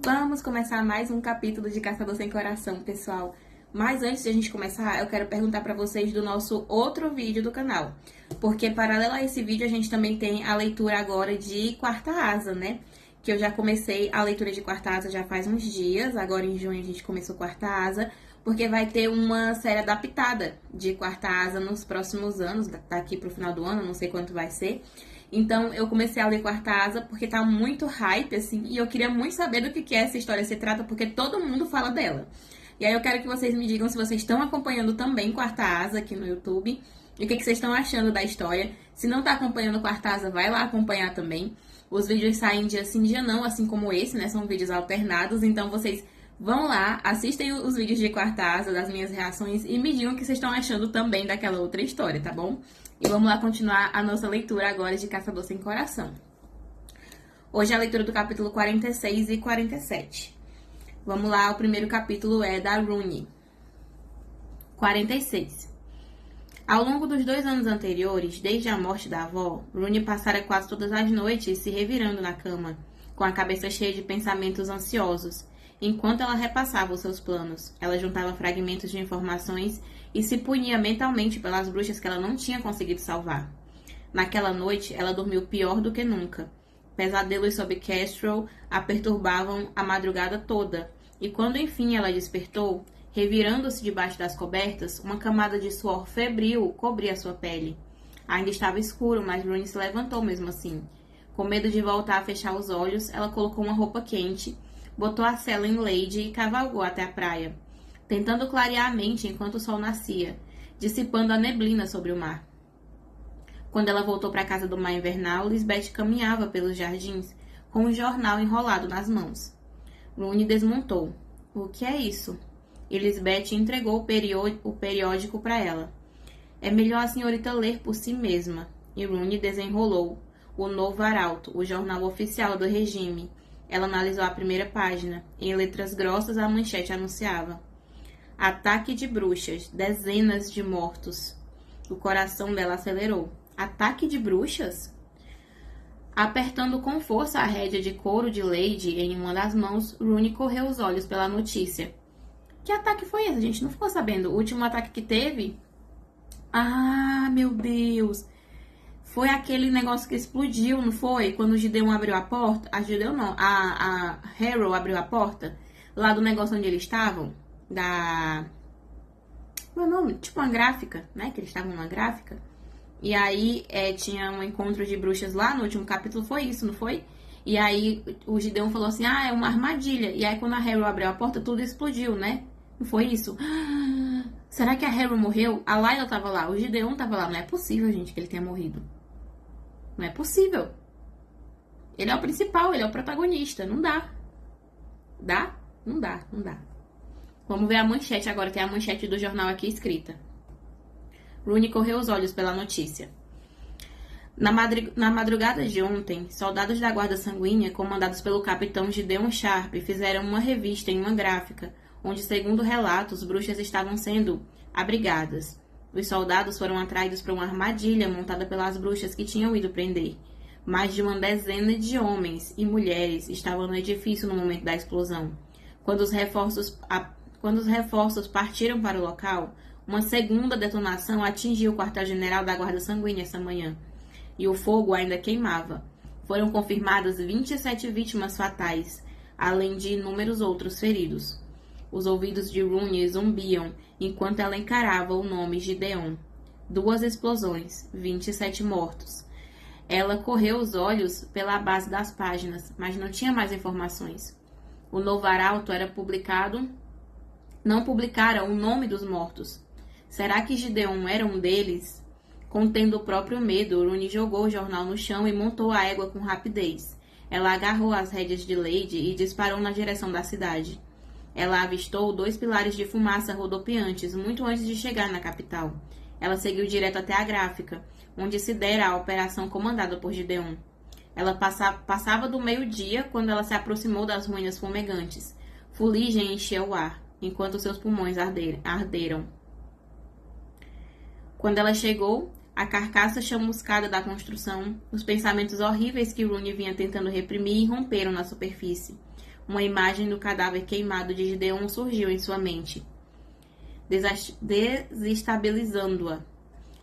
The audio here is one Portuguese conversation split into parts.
Vamos começar mais um capítulo de Caçador Sem Coração, pessoal. Mas antes de a gente começar, eu quero perguntar para vocês do nosso outro vídeo do canal. Porque paralelo a esse vídeo, a gente também tem a leitura agora de Quarta Asa, né? Que eu já comecei a leitura de Quarta Asa já faz uns dias. Agora em junho a gente começou Quarta Asa. Porque vai ter uma série adaptada de Quarta Asa nos próximos anos. Daqui pro final do ano, não sei quanto vai ser. Então, eu comecei a ler Quarta Asa porque tá muito hype, assim, e eu queria muito saber do que essa história se trata, porque todo mundo fala dela. E aí eu quero que vocês me digam se vocês estão acompanhando também Quarta Asa aqui no YouTube, e o que vocês estão achando da história. Se não tá acompanhando Quarta Asa, vai lá acompanhar também. Os vídeos saem dia sim, dia não, assim como esse, né? São vídeos alternados, então vocês vão lá, assistem os vídeos de Quarta Asa, das minhas reações, e me digam o que vocês estão achando também daquela outra história, tá bom? E vamos lá continuar a nossa leitura agora de Caçador Sem Coração. Hoje é a leitura do capítulo 46 e 47. Vamos lá, o primeiro capítulo é da Rooney. 46. Ao longo dos 2 anos anteriores, desde a morte da avó, Rooney passara quase todas as noites se revirando na cama, com a cabeça cheia de pensamentos ansiosos. Enquanto ela repassava os seus planos, ela juntava fragmentos de informações e se punia mentalmente pelas bruxas que ela não tinha conseguido salvar. Naquela noite, ela dormiu pior do que nunca. Pesadelos sobre Kestrel a perturbavam a madrugada toda, e quando enfim ela despertou, revirando-se debaixo das cobertas, uma camada de suor febril cobria sua pele. Ainda estava escuro, mas Rooney se levantou mesmo assim. Com medo de voltar a fechar os olhos, ela colocou uma roupa quente, botou a sela em Lady e cavalgou até a praia, tentando clarear a mente enquanto o sol nascia, dissipando a neblina sobre o mar. Quando ela voltou para a casa do mar invernal, Lisbeth caminhava pelos jardins com um jornal enrolado nas mãos. Rooney desmontou. O que é isso? E Lisbeth entregou o periódico para ela. É melhor a senhorita ler por si mesma. E Rooney desenrolou o Novo Arauto, o jornal oficial do regime. Ela analisou a primeira página. Em letras grossas, a manchete anunciava: Ataque de bruxas, dezenas de mortos. O coração dela acelerou. Ataque de bruxas? Apertando com força a rédea de couro de Lady em uma das mãos, Rooney correu os olhos pela notícia. Que ataque foi esse? A gente não ficou sabendo. O último ataque que teve? Ah, meu Deus! Foi aquele negócio que explodiu, não foi? Quando o Gideon abriu a porta. A Gideon não, a Harrow abriu a porta. Lá do negócio onde eles estavam. Meu nome? Tipo uma gráfica, né? Que eles estavam numa gráfica. E aí tinha um encontro de bruxas lá. No último capítulo foi isso, não foi? E aí o Gideon falou assim, é uma armadilha. E aí quando a Harrow abriu a porta, tudo explodiu, né? Não foi isso? Será que a Harrow morreu? A Layla tava lá, o Gideon tava lá. Não é possível, gente, que ele tenha morrido. Não é possível. Ele é o principal, ele é o protagonista. Não dá. Dá? Não dá, não dá. Vamos ver a manchete agora, tem a manchete do jornal aqui escrita. Rooney correu os olhos pela notícia. Na madrugada de ontem, soldados da Guarda Sanguínea, comandados pelo capitão Gideon Sharp, fizeram uma revista em uma gráfica, onde, segundo relatos, bruxas estavam sendo abrigadas. Os soldados foram atraídos para uma armadilha montada pelas bruxas que tinham ido prender. Mais de uma dezena de homens e mulheres estavam no edifício no momento da explosão. Quando os reforços partiram para o local, uma segunda detonação atingiu o quartel-general da Guarda Sanguínea essa manhã. E o fogo ainda queimava. Foram confirmadas 27 vítimas fatais, além de inúmeros outros feridos. Os ouvidos de Rooney zumbiam enquanto ela encarava o nome Gideon. 2 explosões, 27 mortos. Ela correu os olhos pela base das páginas, mas não tinha mais informações. O Novo Arauto era publicado. Não publicara o nome dos mortos. Será que Gideon era um deles? Contendo o próprio medo, Rooney jogou o jornal no chão e montou a égua com rapidez. Ela agarrou as rédeas de Lady e disparou na direção da cidade. Ela avistou 2 pilares de fumaça rodopiantes muito antes de chegar na capital. Ela seguiu direto até a gráfica, onde se dera a operação comandada por Gideon. Ela passava do meio-dia quando ela se aproximou das ruínas fumegantes. Fuligem encheu o ar, enquanto seus pulmões arderam. Quando ela chegou, a carcaça chamuscada da construção, os pensamentos horríveis que Rooney vinha tentando reprimir irromperam na superfície. Uma imagem do cadáver queimado de Gideon surgiu em sua mente, desestabilizando-a.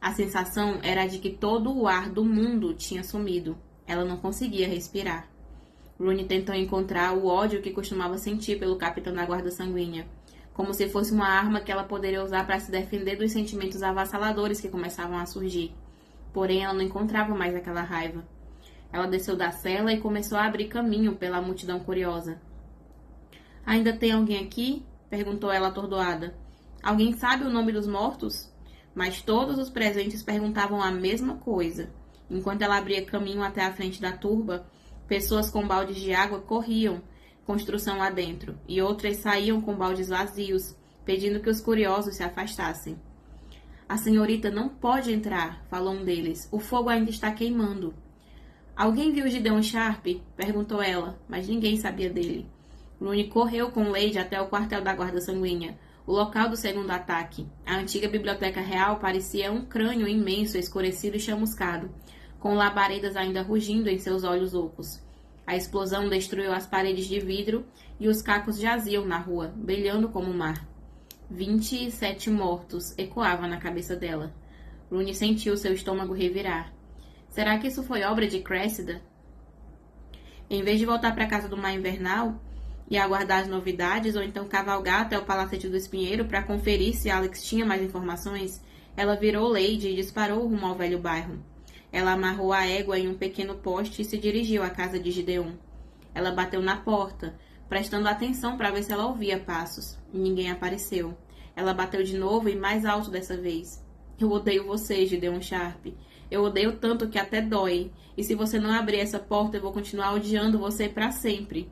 A sensação era de que todo o ar do mundo tinha sumido. Ela não conseguia respirar. Rooney tentou encontrar o ódio que costumava sentir pelo capitão da Guarda Sanguínea, como se fosse uma arma que ela poderia usar para se defender dos sentimentos avassaladores que começavam a surgir. Porém, ela não encontrava mais aquela raiva. Ela desceu da cela e começou a abrir caminho pela multidão curiosa. "Ainda tem alguém aqui?" perguntou ela atordoada. "Alguém sabe o nome dos mortos?" Mas todos os presentes perguntavam a mesma coisa. Enquanto ela abria caminho até a frente da turba, pessoas com baldes de água corriam construção adentro, e outras saíam com baldes vazios, pedindo que os curiosos se afastassem. "A senhorita não pode entrar", falou um deles. "O fogo ainda está queimando." "Alguém viu Gideon Sharp?" perguntou ela, mas ninguém sabia dele. Rooney correu com Lady até o quartel da Guarda Sanguínea, o local do segundo ataque. A antiga biblioteca real parecia um crânio imenso, escurecido e chamuscado, com labaredas ainda rugindo em seus olhos ocos. A explosão destruiu as paredes de vidro e os cacos jaziam na rua, brilhando como o mar. 27 mortos, ecoava na cabeça dela. Rooney sentiu seu estômago revirar. Será que isso foi obra de Cressida? Em vez de voltar para a casa do Mar Invernal e aguardar as novidades, ou então cavalgar até o Palacete do Espinheiro para conferir se Alex tinha mais informações, ela virou Lady e disparou rumo ao velho bairro. Ela amarrou a égua em um pequeno poste e se dirigiu à casa de Gideon. Ela bateu na porta, prestando atenção para ver se ela ouvia passos. Ninguém apareceu. Ela bateu de novo e mais alto dessa vez. "Eu odeio você, Gideon Sharp. Eu odeio tanto que até dói. E se você não abrir essa porta, eu vou continuar odiando você para sempre."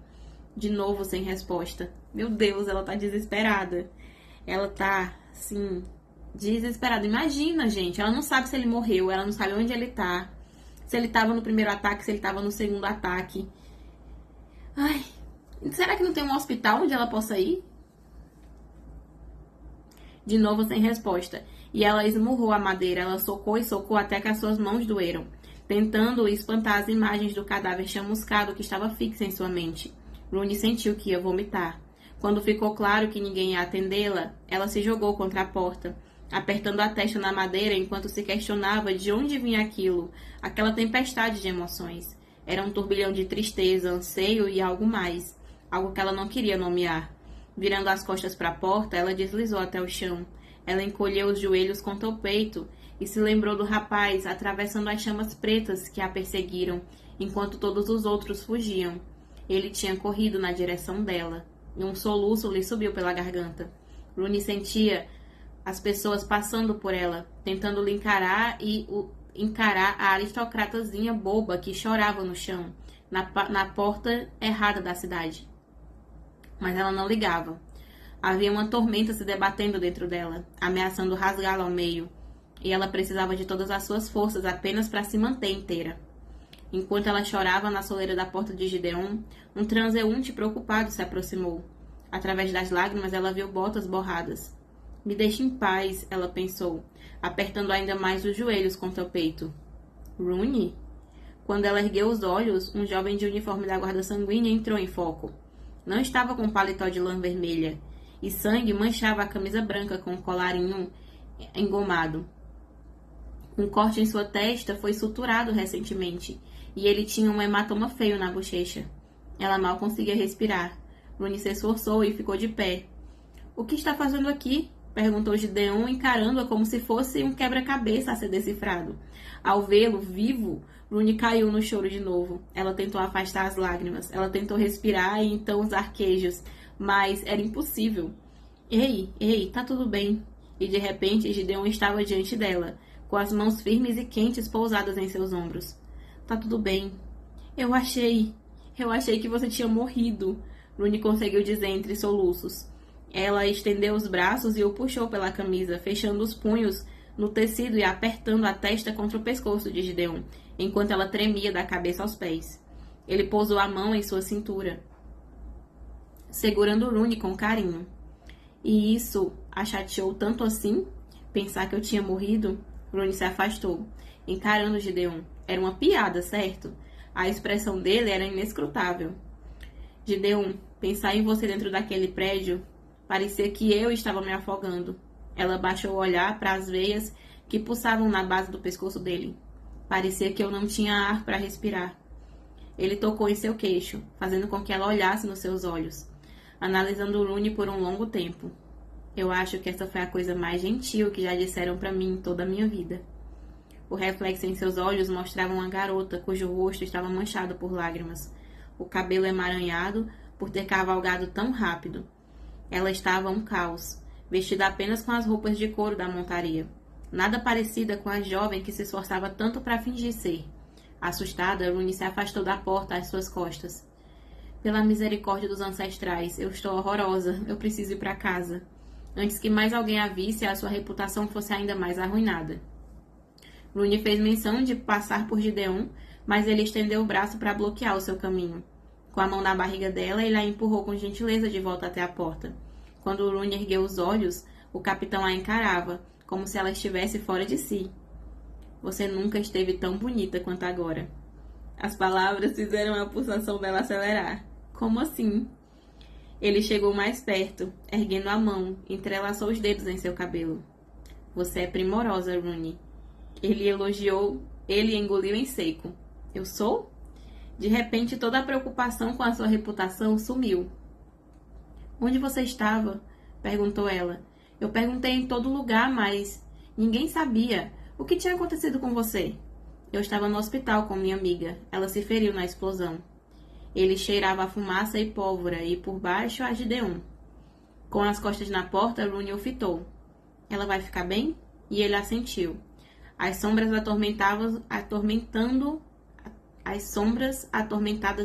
De novo, sem resposta. Meu Deus, ela tá desesperada. Ela tá, assim, desesperada. Imagina, gente. Ela não sabe se ele morreu. Ela não sabe onde ele tá. Se ele tava no primeiro ataque, se ele tava no segundo ataque. Ai, será que não tem um hospital onde ela possa ir? De novo, sem resposta. E ela esmurrou a madeira. Ela socou e socou até que as suas mãos doeram, tentando espantar as imagens do cadáver chamuscado que estava fixo em sua mente. Rooney sentiu que ia vomitar. Quando ficou claro que ninguém ia atendê-la, ela se jogou contra a porta, apertando a testa na madeira enquanto se questionava de onde vinha aquilo, aquela tempestade de emoções. Era um turbilhão de tristeza, anseio e algo mais, algo que ela não queria nomear. Virando as costas para a porta, ela deslizou até o chão. Ela encolheu os joelhos contra o peito e se lembrou do rapaz atravessando as chamas pretas que a perseguiram, enquanto todos os outros fugiam. Ele tinha corrido na direção dela, e um soluço lhe subiu pela garganta. Rooney sentia as pessoas passando por ela, tentando lhe encarar a aristocratazinha boba que chorava no chão, na porta errada da cidade. Mas ela não ligava. Havia uma tormenta se debatendo dentro dela, ameaçando rasgá-la ao meio, e ela precisava de todas as suas forças apenas para se manter inteira. Enquanto ela chorava na soleira da porta de Gideon, um transeunte preocupado se aproximou. Através das lágrimas, ela viu botas borradas. "Me deixe em paz", ela pensou, apertando ainda mais os joelhos contra o peito. "Rooney?" Quando ela ergueu os olhos, um jovem de uniforme da Guarda Sanguínea entrou em foco. Não estava com paletó de lã vermelha, e sangue manchava a camisa branca com um colarinho engomado. Um corte em sua testa foi suturado recentemente, e ele tinha um hematoma feio na bochecha. Ela mal conseguia respirar. Rooney se esforçou e ficou de pé. "O que está fazendo aqui?" perguntou Gideon, encarando-a como se fosse um quebra-cabeça a ser decifrado. Ao vê-lo vivo, Rooney caiu no choro de novo. Ela tentou afastar as lágrimas. Ela tentou respirar e então os arquejos, mas era impossível. Ei, tá tudo bem." E de repente, Gideon estava diante dela, com as mãos firmes e quentes pousadas em seus ombros. "Tá tudo bem. Eu achei que você tinha morrido", Rooney conseguiu dizer entre soluços. Ela estendeu os braços e o puxou pela camisa, fechando os punhos no tecido e apertando a testa contra o pescoço de Gideon, enquanto ela tremia da cabeça aos pés. Ele pousou a mão em sua cintura, segurando Rooney com carinho. "E isso a chateou tanto assim? Pensar que eu tinha morrido?" Rooney se afastou, encarando Gideon. Era uma piada, certo? A expressão dele era inescrutável. "Gideon, Pensar em você dentro daquele prédio, parecia que eu estava me afogando. Ela baixou o olhar para as veias que pulsavam na base do pescoço dele. Parecia que eu não tinha ar para respirar. Ele tocou em seu queixo, fazendo com que ela olhasse nos seus olhos, analisando Rooney por um longo tempo. Eu acho que essa foi a coisa mais gentil que já disseram para mim em toda a minha vida. O reflexo em seus olhos mostrava uma garota cujo rosto estava manchado por lágrimas, o cabelo emaranhado por ter cavalgado tão rápido. Ela estava um caos, vestida apenas com as roupas de couro da montaria, nada parecida com a jovem que se esforçava tanto para fingir ser. Assustada, Rooney se afastou da porta às suas costas. Pela misericórdia dos ancestrais, eu estou horrorosa, eu preciso ir para casa. Antes que mais alguém a visse, a sua reputação fosse ainda mais arruinada. Rooney fez menção de passar por Gideon, mas ele estendeu o braço para bloquear o seu caminho. Com a mão na barriga dela, ele a empurrou com gentileza de volta até a porta. Quando Rooney ergueu os olhos, o capitão a encarava, como se ela estivesse fora de si. Você nunca esteve tão bonita quanto agora. As palavras fizeram a pulsação dela acelerar. Como assim? Ele chegou mais perto, erguendo a mão, entrelaçou os dedos em seu cabelo. Você é primorosa, Rooney. Ele elogiou, ele engoliu em seco. Eu sou? De repente, toda a preocupação com a sua reputação sumiu. Onde você estava? Perguntou ela. Eu perguntei em todo lugar, mas ninguém sabia. O que tinha acontecido com você? Eu estava no hospital com minha amiga. Ela se feriu na explosão. Ele cheirava a fumaça e pólvora e por baixo a Gideon. Com as costas na porta, Rooney o fitou. Ela vai ficar bem? E ele assentiu. As sombras atormentadas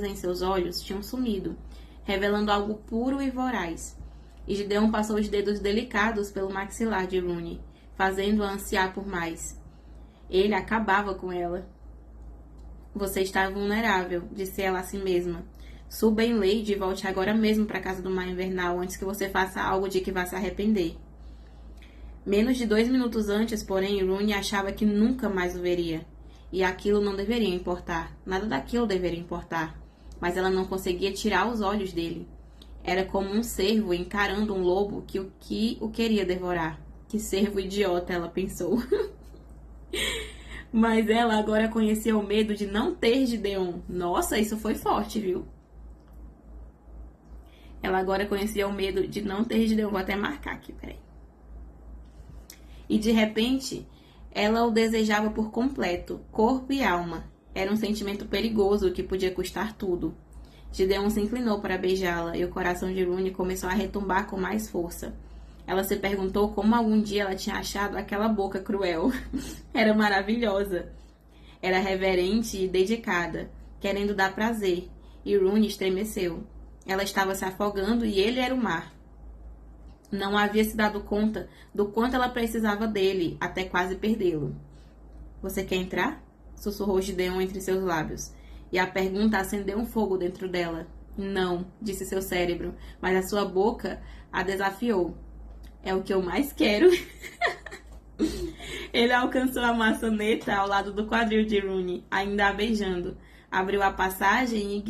em seus olhos tinham sumido, revelando algo puro e voraz. E Gideon passou os dedos delicados pelo maxilar de Rooney, fazendo-a ansiar por mais. Ele acabava com ela. Você está vulnerável, disse ela a si mesma. Suba em Lady e volte agora mesmo para a casa do Mar Invernal antes que você faça algo de que vá se arrepender. Menos de 2 minutos antes, porém, Rooney achava que nunca mais o veria. E aquilo não deveria importar. Nada daquilo deveria importar. Mas ela não conseguia tirar os olhos dele. Era como um cervo encarando um lobo que o queria devorar. Que cervo idiota, ela pensou. Mas ela agora conhecia o medo de não ter Gideon. Nossa, isso foi forte, viu? Ela agora conhecia o medo de não ter Gideon. Vou até marcar aqui, peraí. E de repente, ela o desejava por completo, corpo e alma. Era um sentimento perigoso que podia custar tudo. Gideon se inclinou para beijá-la e o coração de Rooney começou a retumbar com mais força. Ela se perguntou como algum dia ela tinha achado aquela boca cruel. Era maravilhosa. Era reverente e dedicada, querendo dar prazer, e Rooney estremeceu. Ela estava se afogando e ele era o mar. Não havia se dado conta do quanto ela precisava dele, até quase perdê-lo. Você quer entrar? Sussurrou Gideon entre seus lábios. E a pergunta acendeu um fogo dentro dela. Não, disse seu cérebro, mas a sua boca a desafiou. É o que eu mais quero. Ele alcançou a maçaneta ao lado do quadril de Rooney, ainda a beijando. Abriu a passagem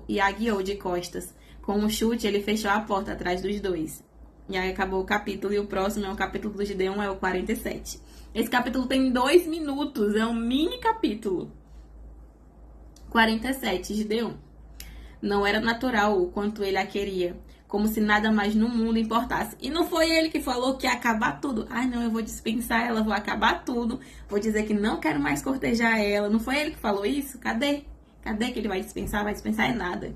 e a guiou de costas. Com um chute, ele fechou a porta atrás dos dois. E aí acabou o capítulo, e o próximo é o capítulo do Gideon, é o 47. Esse capítulo tem 2 minutos, é um mini capítulo. 47, Gideon. Não era natural o quanto ele a queria, como se nada mais no mundo importasse. E não foi ele que falou que ia acabar tudo. Ai, não, eu vou dispensar ela, vou acabar tudo. Vou dizer que não quero mais cortejar ela. Não foi ele que falou isso? Cadê? Cadê que ele vai dispensar? Vai dispensar é nada.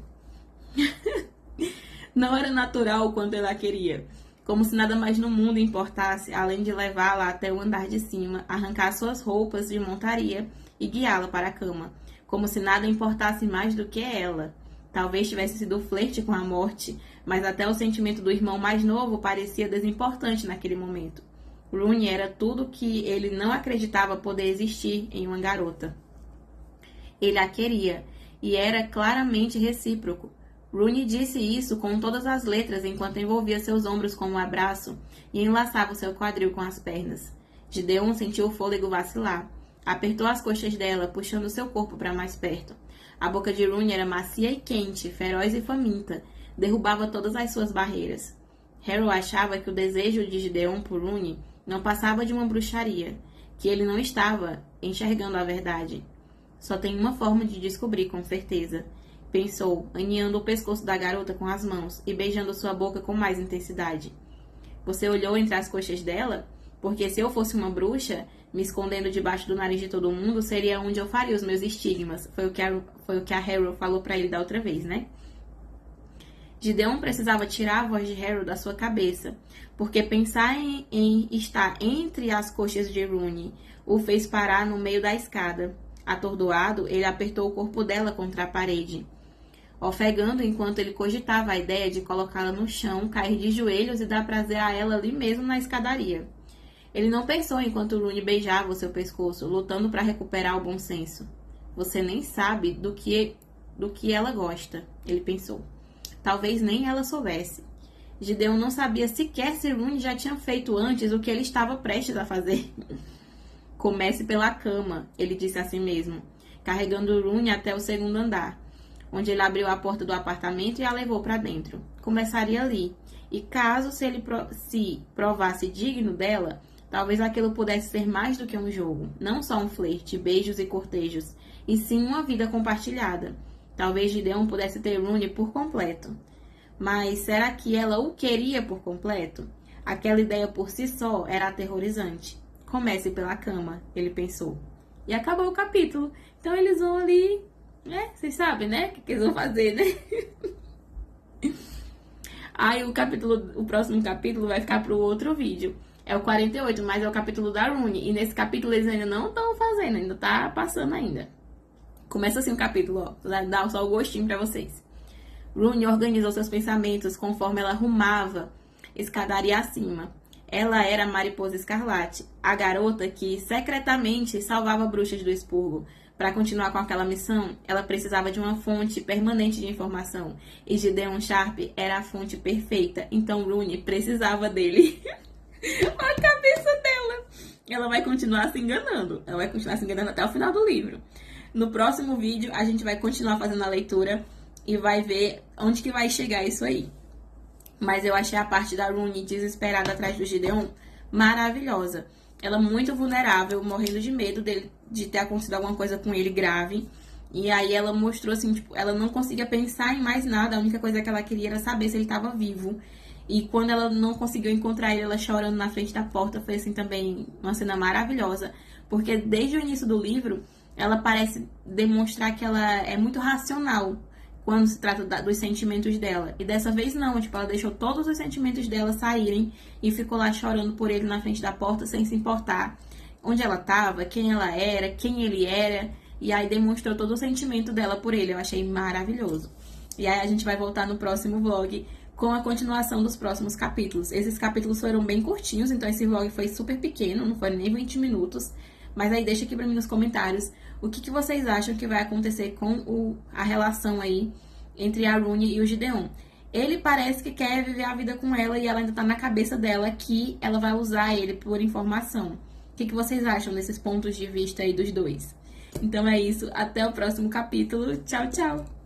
Não era natural o quanto ela queria. Como se nada mais no mundo importasse, além de levá-la até o andar de cima, arrancar suas roupas de montaria e guiá-la para a cama. Como se nada importasse mais do que ela. Talvez tivesse sido o flerte com a morte, mas até o sentimento do irmão mais novo parecia desimportante naquele momento. Rooney era tudo que ele não acreditava poder existir em uma garota. Ele a queria, e era claramente recíproco. Rooney disse isso com todas as letras enquanto envolvia seus ombros com um abraço e enlaçava o seu quadril com as pernas. Gideon sentiu o fôlego vacilar. Apertou as coxas dela, puxando seu corpo para mais perto. A boca de Rooney era macia e quente, feroz e faminta. derrubava todas as suas barreiras. Harrow achava que o desejo de Gideon por Rune não passava de uma bruxaria, que ele não estava enxergando a verdade. Só tem uma forma de descobrir com certeza, pensou, aninhando o pescoço da garota com as mãos e beijando sua boca com mais intensidade. Você olhou entre as coxas dela? Porque se eu fosse uma bruxa, me escondendo debaixo do nariz de todo mundo, seria onde eu faria os meus estigmas. Foi o que a Harrow falou pra ele da outra vez, né? Gideon precisava tirar a voz de Harrow da sua cabeça, porque pensar em estar entre as coxas de Rune o fez parar no meio da escada. Atordoado, ele apertou o corpo dela contra a parede, ofegando enquanto ele cogitava a ideia de colocá-la no chão, cair de joelhos e dar prazer a ela ali mesmo na escadaria. Ele não pensou enquanto Rune beijava o seu pescoço, lutando para recuperar o bom senso. Você nem sabe do que ela gosta, ele pensou. Talvez nem ela soubesse. Gideon não sabia sequer se Rune já tinha feito antes o que ele estava prestes a fazer. Comece pela cama, ele disse a si mesmo, carregando Rune até o segundo andar, onde ele abriu a porta do apartamento e a levou para dentro. Começaria ali, e caso se provasse digno dela, talvez aquilo pudesse ser mais do que um jogo, não só um flerte, beijos e cortejos, e sim uma vida compartilhada. Talvez Gideon pudesse ter Rune por completo. Mas será que ela o queria por completo? Aquela ideia por si só era aterrorizante. Comece pela cama, ele pensou. E acabou o capítulo. Então eles vão ali, né? Vocês sabem, né? O que eles vão fazer, né? Aí o próximo capítulo vai ficar pro outro vídeo. É o 48, mas é o capítulo da Rune. E nesse capítulo eles ainda não estão fazendo, ainda tá passando ainda. Começa assim o capítulo, ó. Dá só o gostinho pra vocês. Rune organizou seus pensamentos conforme ela rumava escadaria acima. Ela era a Mariposa Escarlate, a garota que secretamente salvava bruxas do expurgo. Para continuar com aquela missão, ela precisava de uma fonte permanente de informação. E Gideon Sharp era a fonte perfeita, então Rune precisava dele. A cabeça dela. Ela vai continuar se enganando. Ela vai continuar se enganando até o final do livro. No próximo vídeo, a gente vai continuar fazendo a leitura e vai ver onde que vai chegar isso aí. Mas eu achei a parte da Rune desesperada atrás do Gideon maravilhosa. Ela muito vulnerável, morrendo de medo de ter acontecido alguma coisa com ele grave. E aí ela mostrou assim, tipo, ela não conseguia pensar em mais nada. A única coisa que ela queria era saber se ele estava vivo. E quando ela não conseguiu encontrar ele, ela chorando na frente da porta, foi assim também uma cena maravilhosa. Porque desde o início do livro, ela parece demonstrar que ela é muito racional quando se trata dos sentimentos dela. E dessa vez não, tipo, ela deixou todos os sentimentos dela saírem e ficou lá chorando por ele na frente da porta sem se importar onde ela estava, quem ela era, quem ele era. E aí demonstrou todo o sentimento dela por ele. Eu achei maravilhoso. E aí a gente vai voltar no próximo vlog com a continuação dos próximos capítulos. Esses capítulos foram bem curtinhos, então esse vlog foi super pequeno, não foi nem 20 minutos. Mas aí deixa aqui pra mim nos comentários o que vocês acham que vai acontecer com a relação aí entre a Rune e o Gideon. Ele parece que quer viver a vida com ela e ela ainda tá na cabeça dela que ela vai usar ele por informação. O que vocês acham desses pontos de vista aí dos dois? Então é isso, até o próximo capítulo. Tchau, tchau!